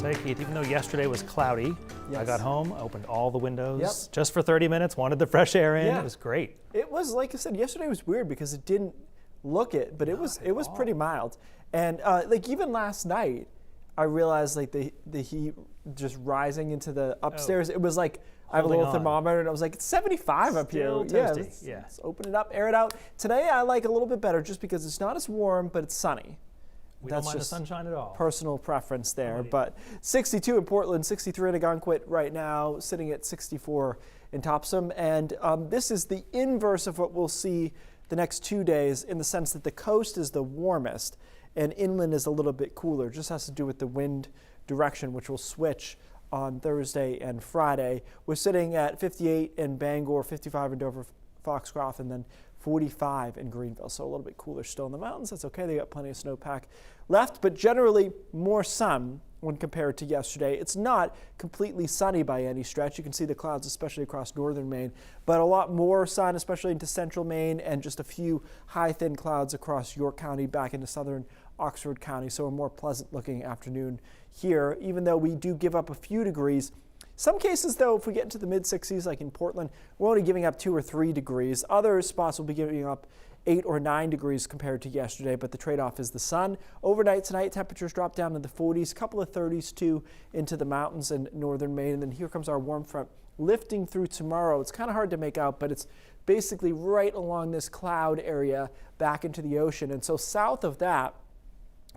I'll tell you, Keith, even though yesterday was cloudy, I got home, opened all the windows just for 30 minutes, wanted the fresh air in. It was great. It was, like I said, yesterday was weird because it didn't look it, but it was pretty mild. And like even last night, I realized like the heat just rising into the upstairs. It was like I have a little thermometer and I was like, it's 75 up here. Toasty. Let's open it up, air it out. Today I like a little bit better just because it's not as warm, but it's sunny. We don't mind the sunshine at all. Personal preference there. But 62 in Portland, 63 in Algonquin right now, sitting at 64 in Topsom. And this is the inverse of what we'll see the next 2 days in the sense that the coast is the warmest and inland is a little bit cooler. It just has to do with the wind direction, which will switch on Thursday and Friday. We're sitting at 58 in Bangor, 55 in Dover, Foxcroft, and then 45 in Greenville, so a little bit cooler still in the mountains. That's okay, they got plenty of snowpack left, but generally more sun when compared to yesterday. It's not completely sunny by any stretch. You can see the clouds, especially across northern Maine, but a lot more sun, especially into central Maine, and just a few high, thin clouds across York County back into southern Oxford County, so a more pleasant looking afternoon here, even though we do give up a few degrees. Some cases, though, if we get into the mid-60s, like in Portland, we're only giving up 2 or 3 degrees. Other spots will be giving up 8 or 9 degrees compared to yesterday, but the trade-off is the sun. Overnight tonight, temperatures drop down to the 40s, a couple of 30s too into the mountains in northern Maine. And then here comes our warm front lifting through tomorrow. It's kind of hard to make out, but it's basically right along this cloud area back into the ocean. And so south of that,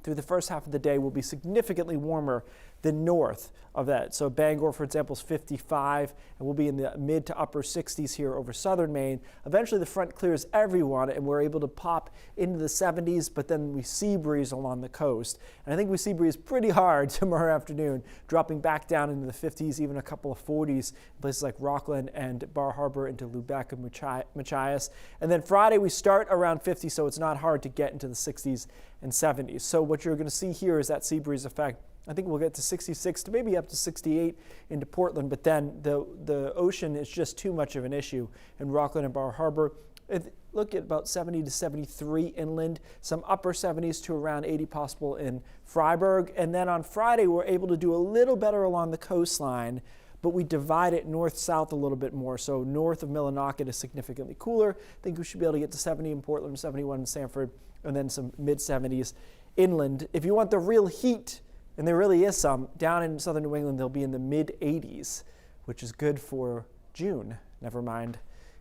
through the first half of the day, will be significantly warmer than north of that. So Bangor, for example, is 55, and we'll be in the mid to upper 60s here over southern Maine. Eventually the front clears everyone, and we're able to pop into the 70s, but then we sea breeze along the coast. And I think we sea breeze pretty hard tomorrow afternoon, dropping back down into the 50s, even a couple of 40s in places like Rockland and Bar Harbor into Lubec and Machias. And then Friday we start around 50, so it's not hard to get into the 60s and 70s. So what you're going to see here is that sea breeze effect. I think we'll get to 66 to maybe up to 68 into Portland, but then the ocean is just too much of an issue in Rockland and Bar Harbor. Look at about 70 to 73 inland, some upper 70s to around 80 possible in Freiburg. And then on Friday, we're able to do a little better along the coastline, but we divide it north-south a little bit more. So north of Millinocket is significantly cooler. I think we should be able to get to 70 in Portland, 71 in Sanford, and then some mid-70s inland. If you want the real heat, and there really is some, down in southern New England, they'll be in the mid-80s, which is good for June, never mind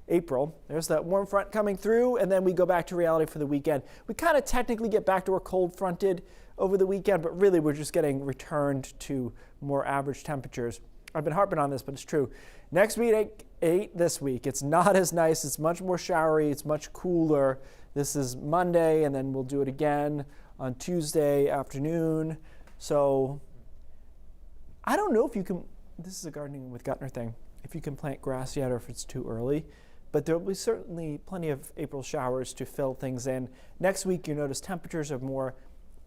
April. There's that warm front coming through, and then we go back to reality for the weekend. We kind of technically get back to our cold fronted over the weekend, but really we're just getting returned to more average temperatures. I've been harping on this, but it's true. Next week, 8 this week. It's not as nice. It's much more showery. It's much cooler. This is Monday, and then we'll do it again on Tuesday afternoon. So I don't know if you can, this is a gardening with Guttner thing, if you can plant grass yet or if it's too early, but there will be certainly plenty of April showers to fill things in. Next week, you notice temperatures are more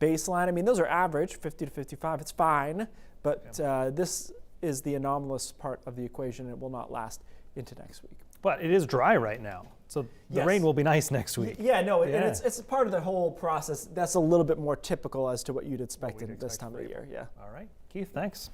baseline. I mean, those are average, 50 to 55, it's fine, but this is the anomalous part of the equation and it will not last into next week. But it is dry right now, so the rain will be nice next week. And it's part of the whole process. That's a little bit more typical as to what you'd expect in this time of the year. Yeah. All right, Keith, thanks.